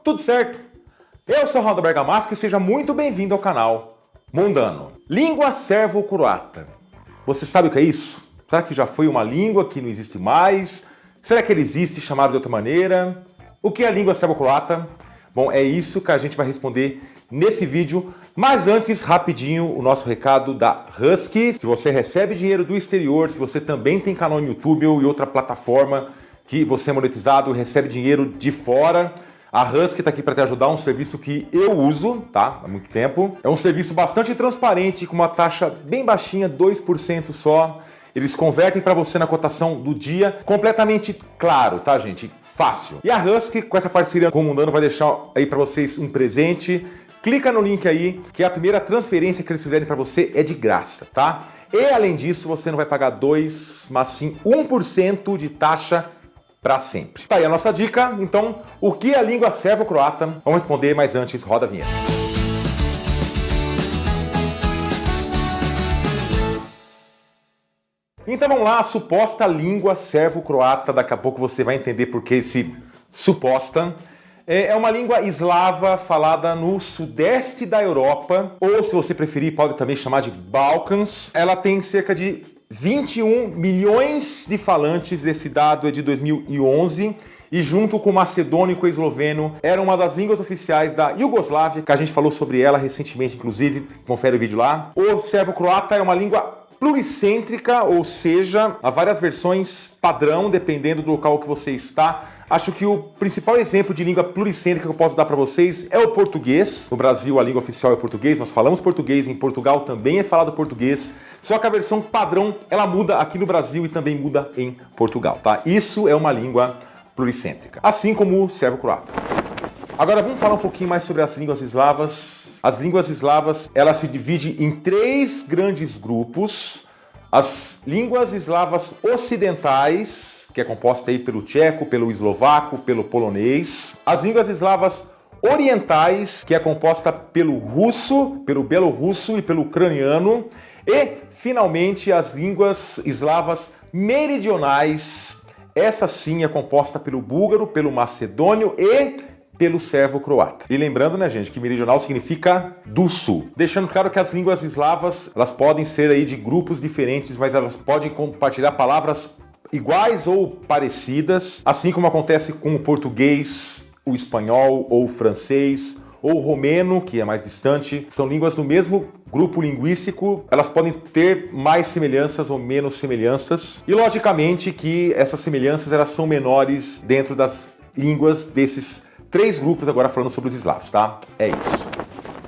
Tudo certo? Eu sou Ronaldo Bergamasco e seja muito bem-vindo ao canal Mundano. Língua servo-croata. Você sabe o que é isso? Será que já foi uma língua que não existe mais? Será que ele existe chamado de outra maneira? O que é a língua servo-croata? Bom, é isso que a gente vai responder nesse vídeo. Mas antes, rapidinho, o nosso recado da Husky. Se você recebe dinheiro do exterior, se você também tem canal no YouTube ou em outra plataforma que você é monetizado e recebe dinheiro de fora, a Husky está aqui para te ajudar, um serviço que eu uso, tá? Há muito tempo. É um serviço bastante transparente, com uma taxa bem baixinha, 2% só. Eles convertem para você na cotação do dia, completamente claro, tá, gente? Fácil. E a Husky, com essa parceria com o Mundano, vai deixar aí para vocês um presente. Clica no link aí, que a primeira transferência que eles fizerem para você é de graça, tá? E além disso, você não vai pagar 2%, mas sim 1% de taxa para sempre. Tá aí a nossa dica. Então, o que é a língua servo-croata? Vamos responder, mas antes, roda a vinheta. Então vamos lá, a suposta língua servo-croata. Daqui a pouco você vai entender por que esse suposta. É uma língua eslava falada no sudeste da Europa, ou se você preferir, pode também chamar de Balcãs. Ela tem cerca de 21 milhões de falantes, esse dado é de 2011, e junto com o macedônico e o esloveno, era uma das línguas oficiais da Iugoslávia, que a gente falou sobre ela recentemente, inclusive, confere o vídeo lá. O servo-croata é uma língua pluricêntrica, ou seja, há várias versões padrão, dependendo do local que você está. Acho que o principal exemplo de língua pluricêntrica que eu posso dar para vocês é o português. No Brasil, a língua oficial é o português, nós falamos português, em Portugal também é falado português, só que a versão padrão, ela muda aqui no Brasil e também muda em Portugal, tá? Isso é uma língua pluricêntrica, assim como o servo-croata. Agora vamos falar um pouquinho mais sobre as línguas eslavas. As línguas eslavas, ela se divide em 3 grandes grupos. As línguas eslavas ocidentais, que é composta aí pelo tcheco, pelo eslovaco, pelo polonês. As línguas eslavas orientais, que é composta pelo russo, pelo belorrusso e pelo ucraniano. E, finalmente, as línguas eslavas meridionais. Essa sim é composta pelo búlgaro, pelo macedônio e pelo servo-croata. E lembrando, né, gente, que meridional significa do sul. Deixando claro que as línguas eslavas, elas podem ser aí de grupos diferentes, mas elas podem compartilhar palavras iguais ou parecidas, assim como acontece com o português, o espanhol ou o francês, ou o romeno, que é mais distante. São línguas do mesmo grupo linguístico, elas podem ter mais semelhanças ou menos semelhanças. E logicamente que essas semelhanças elas são menores dentro das línguas desses 3 grupos, agora falando sobre os eslavos, tá? É isso.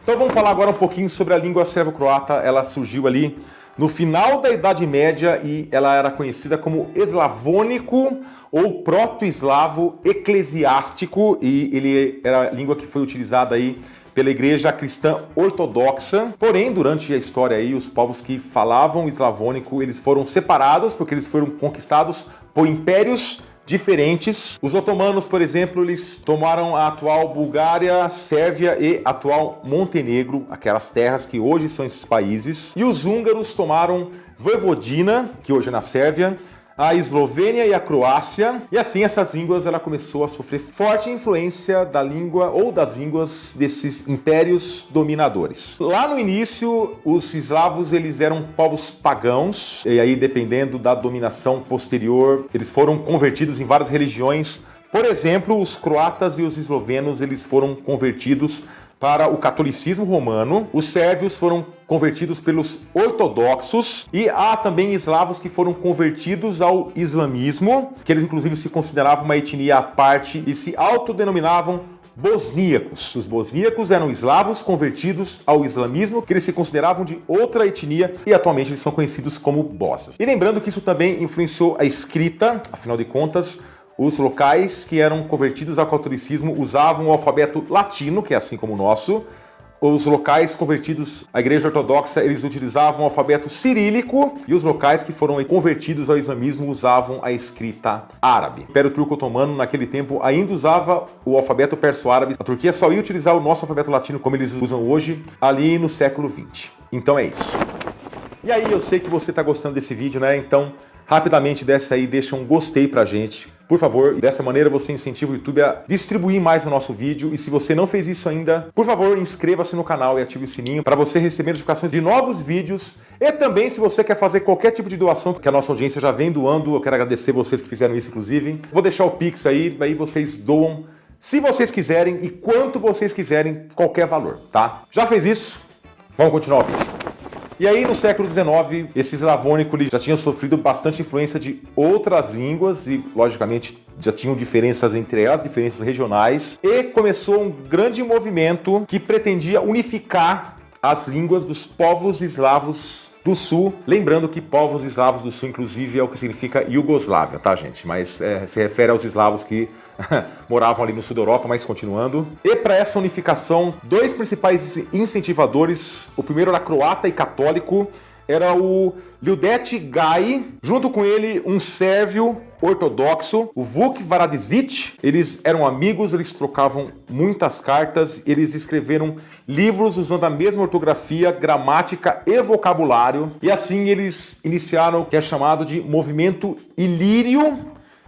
Então vamos falar agora um pouquinho sobre a língua servo-croata. Ela surgiu ali no final da Idade Média e ela era conhecida como eslavônico ou proto-eslavo eclesiástico, e ele era a língua que foi utilizada aí pela Igreja Cristã Ortodoxa. Porém, durante a história aí, os povos que falavam eslavônico, eles foram separados porque eles foram conquistados por impérios diferentes. Os otomanos, por exemplo, eles tomaram a atual Bulgária, Sérvia e atual Montenegro, aquelas terras que hoje são esses países. E os húngaros tomaram Vojvodina, que hoje é na Sérvia, a Eslovênia e a Croácia. E assim essas línguas ela começou a sofrer forte influência da língua ou das línguas desses impérios dominadores. Lá no início, os eslavos eles eram povos pagãos, e aí dependendo da dominação posterior, eles foram convertidos em várias religiões. Por exemplo, os croatas e os eslovenos eles foram convertidos para o catolicismo romano, os sérvios foram convertidos pelos ortodoxos e há também eslavos que foram convertidos ao islamismo, que eles inclusive se consideravam uma etnia à parte e se autodenominavam bosníacos. Os bosníacos eram eslavos convertidos ao islamismo, que eles se consideravam de outra etnia e atualmente eles são conhecidos como bósnios. E lembrando que isso também influenciou a escrita, afinal de contas, os locais que eram convertidos ao catolicismo usavam o alfabeto latino, que é assim como o nosso. Os locais convertidos à Igreja Ortodoxa, eles utilizavam o alfabeto cirílico. E os locais que foram convertidos ao islamismo usavam a escrita árabe. O Império Turco Otomano, naquele tempo, ainda usava o alfabeto perso-árabe. A Turquia só ia utilizar o nosso alfabeto latino, como eles usam hoje, ali no século XX. Então é isso. E aí, eu sei que você está gostando desse vídeo, né? Então, rapidamente desce aí, deixa um gostei pra gente. por favor, dessa maneira você incentiva o YouTube a distribuir mais o nosso vídeo. E se você não fez isso ainda, por favor, inscreva-se no canal e ative o sininho para você receber notificações de novos vídeos. E também, se você quer fazer qualquer tipo de doação, que a nossa audiência já vem doando, eu quero agradecer vocês que fizeram isso, inclusive. Vou deixar o Pix aí vocês doam, se vocês quiserem e quanto vocês quiserem, qualquer valor, tá? Já fez isso? Vamos continuar o vídeo. E aí, no século XIX, esse eslavônico já tinha sofrido bastante influência de outras línguas e, logicamente, já tinham diferenças entre elas, diferenças regionais, e começou um grande movimento que pretendia unificar as línguas dos povos eslavos do Sul, lembrando que povos eslavos do Sul, inclusive, é o que significa Iugoslávia, tá, gente? Mas se refere aos eslavos que moravam ali no sul da Europa, mas continuando. E para essa unificação, dois principais incentivadores, o primeiro era croata e católico, era o Ljudeti Gai, junto com ele um sérvio ortodoxo, o Vuk Varadzić. Eles eram amigos, eles trocavam muitas cartas, eles escreveram livros usando a mesma ortografia, gramática e vocabulário. E assim eles iniciaram o que é chamado de movimento ilírio,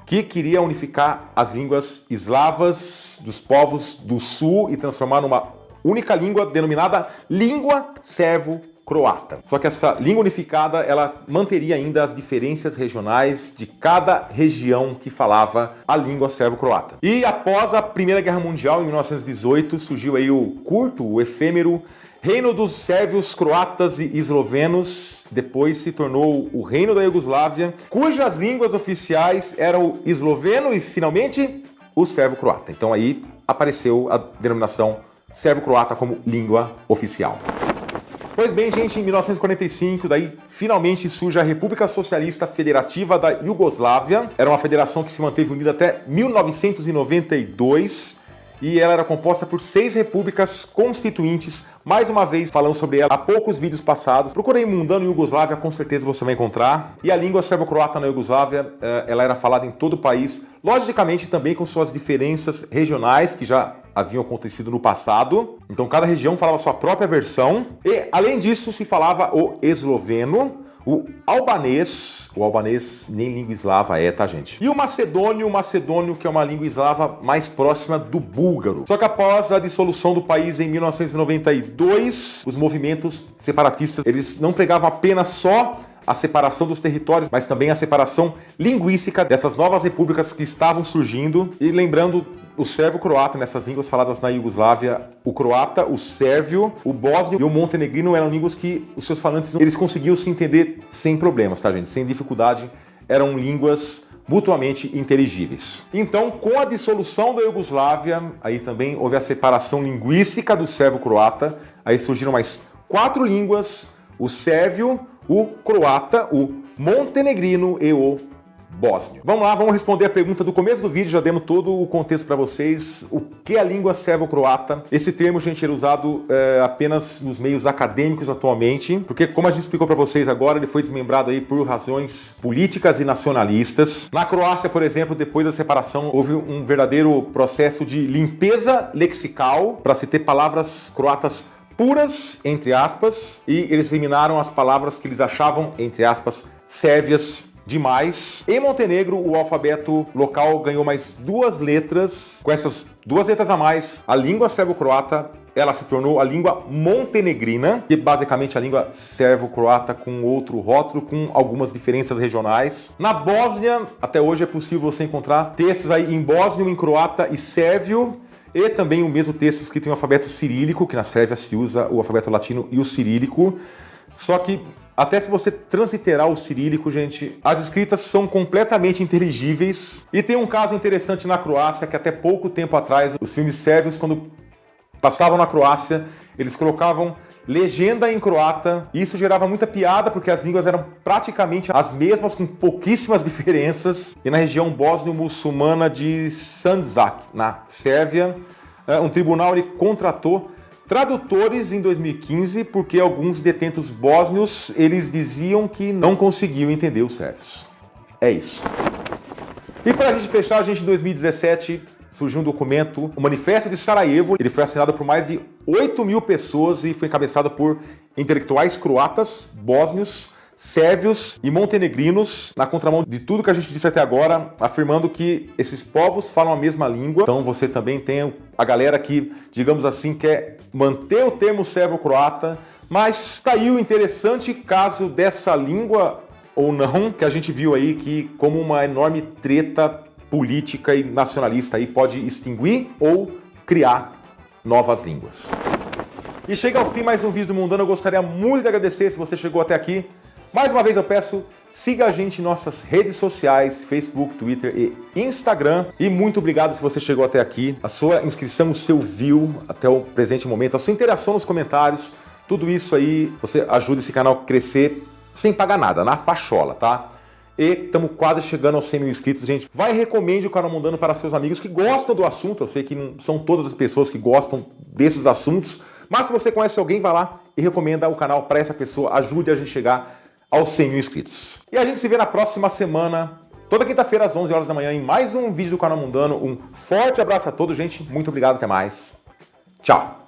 que queria unificar as línguas eslavas dos povos do sul e transformar numa única língua denominada língua servo-croata. Só que essa língua unificada, ela manteria ainda as diferenças regionais de cada região que falava a língua servo-croata. E após a Primeira Guerra Mundial, em 1918, surgiu aí o curto, o efêmero Reino dos Sérvios, Croatas e Eslovenos. Depois se tornou o Reino da Iugoslávia, cujas línguas oficiais eram o esloveno e, finalmente, o servo-croata. Então aí apareceu a denominação servo-croata como língua oficial. Pois bem, gente, em 1945, daí finalmente surge a República Socialista Federativa da Iugoslávia. Era uma federação que se manteve unida até 1992 e ela era composta por 6 repúblicas constituintes. Mais uma vez, falando sobre ela há poucos vídeos passados. Procurei Mundano Iugoslávia, com certeza você vai encontrar. E a língua serbo-croata na Iugoslávia, ela era falada em todo o país, logicamente também com suas diferenças regionais, que já haviam acontecido no passado. Então cada região falava sua própria versão. E, além disso, se falava o esloveno, o albanês nem língua eslava é, tá, gente? E o macedônio, que é uma língua eslava mais próxima do búlgaro. Só que após a dissolução do país em 1992, os movimentos separatistas, eles não pregavam apenas só a separação dos territórios, mas também a separação linguística dessas novas repúblicas que estavam surgindo. E lembrando, o sérvio-croata, nessas línguas faladas na Iugoslávia, o croata, o sérvio, o bósnio e o montenegrino eram línguas que os seus falantes, eles conseguiam se entender sem problemas, tá, gente? Sem dificuldade, eram línguas mutuamente inteligíveis. Então, com a dissolução da Iugoslávia, aí também houve a separação linguística do sérvio-croata, aí surgiram mais 4 línguas, o sérvio, o croata, o montenegrino e o bósnio. Vamos lá, vamos responder a pergunta do começo do vídeo, já demos todo o contexto para vocês. O que é a língua servo-croata? Esse termo, gente, é usado apenas nos meios acadêmicos atualmente, porque, como a gente explicou para vocês agora, ele foi desmembrado aí por razões políticas e nacionalistas. Na Croácia, por exemplo, depois da separação, houve um verdadeiro processo de limpeza lexical para se ter palavras croatas puras, entre aspas, e eles eliminaram as palavras que eles achavam, entre aspas, sérvias demais. Em Montenegro, o alfabeto local ganhou mais 2 letras. Com essas 2 letras a mais, a língua servo-croata, ela se tornou a língua montenegrina, que é basicamente a língua servo-croata com outro rótulo, com algumas diferenças regionais. Na Bósnia, até hoje é possível você encontrar textos aí em bósnio, em croata e sérvio, e também o mesmo texto escrito em alfabeto cirílico, que na Sérvia se usa o alfabeto latino e o cirílico. Só que, até se você transliterar o cirílico, gente, as escritas são completamente inteligíveis. E tem um caso interessante na Croácia, que até pouco tempo atrás, os filmes sérvios, quando passavam na Croácia, eles colocavam legenda em croata, e isso gerava muita piada, porque as línguas eram praticamente as mesmas, com pouquíssimas diferenças. E na região bósnio-muçulmana de Sandžak, na Sérvia, um tribunal ele contratou tradutores em 2015, porque alguns detentos bósnios, eles diziam que não conseguiam entender os sérvios. É isso. E para a gente fechar, em 2017... surgiu um documento, o Manifesto de Sarajevo. Ele foi assinado por mais de 8.000 pessoas e foi encabeçado por intelectuais croatas, bósnios, sérvios e montenegrinos, na contramão de tudo que a gente disse até agora, afirmando que esses povos falam a mesma língua. Então você também tem a galera que, digamos assim, quer manter o termo sérvio-croata, mas tá aí o interessante caso dessa língua ou não, que a gente viu aí que como uma enorme treta política e nacionalista aí pode extinguir ou criar novas línguas. E chega ao fim mais um vídeo do Mundano. Eu gostaria muito de agradecer se você chegou até aqui. Mais uma vez eu peço, siga a gente em nossas redes sociais, Facebook, Twitter e Instagram. E muito obrigado se você chegou até aqui. A sua inscrição, o seu view até o presente momento, a sua interação nos comentários, tudo isso aí, você ajuda esse canal a crescer sem pagar nada, na fachola, tá? E estamos quase chegando aos 100 mil inscritos, gente. Vai, recomende o Canal Mundano para seus amigos que gostam do assunto. Eu sei que não são todas as pessoas que gostam desses assuntos, mas se você conhece alguém, vai lá e recomenda o canal para essa pessoa. Ajude a gente a chegar aos 100 mil inscritos. E a gente se vê na próxima semana, toda quinta-feira às 11 horas da manhã, em mais um vídeo do Canal Mundano. Um forte abraço a todos, gente. Muito obrigado, até mais. Tchau.